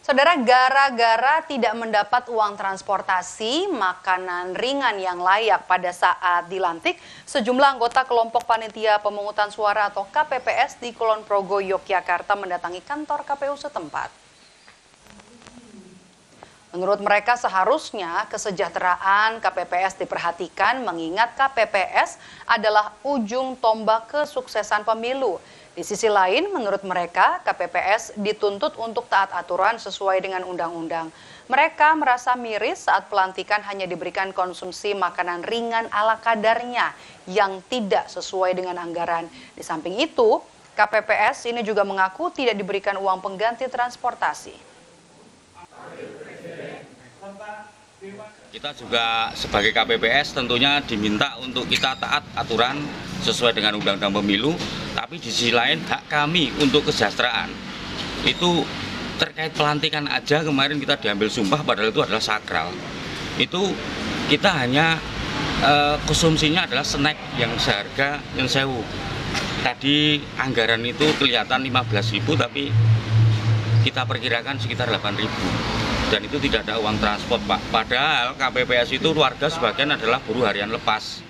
Saudara, gara-gara tidak mendapat uang transportasi, makanan ringan yang layak pada saat dilantik, sejumlah anggota kelompok panitia pemungutan suara atau KPPS di Kulon Progo, Yogyakarta mendatangi kantor KPU setempat. Menurut mereka seharusnya kesejahteraan KPPS diperhatikan mengingat KPPS adalah ujung tombak kesuksesan pemilu. Di sisi lain, menurut mereka KPPS dituntut untuk taat aturan sesuai dengan undang-undang. Mereka merasa miris saat pelantikan hanya diberikan konsumsi makanan ringan ala kadarnya yang tidak sesuai dengan anggaran. Di samping itu, KPPS ini juga mengaku tidak diberikan uang pengganti transportasi. Kita juga sebagai KPPS tentunya diminta untuk kita taat aturan sesuai dengan undang-undang pemilu, tapi di sisi lain hak kami untuk kesejahteraan itu terkait pelantikan aja kemarin kita diambil sumpah padahal itu adalah sakral. Itu kita hanya konsumsinya adalah snack yang seharga yang sewu. Tadi anggaran itu kelihatan 15.000 tapi kita perkirakan sekitar 8.000. Dan itu tidak ada uang transport, Pak. Padahal KPPS itu warga sebagian adalah buruh harian lepas.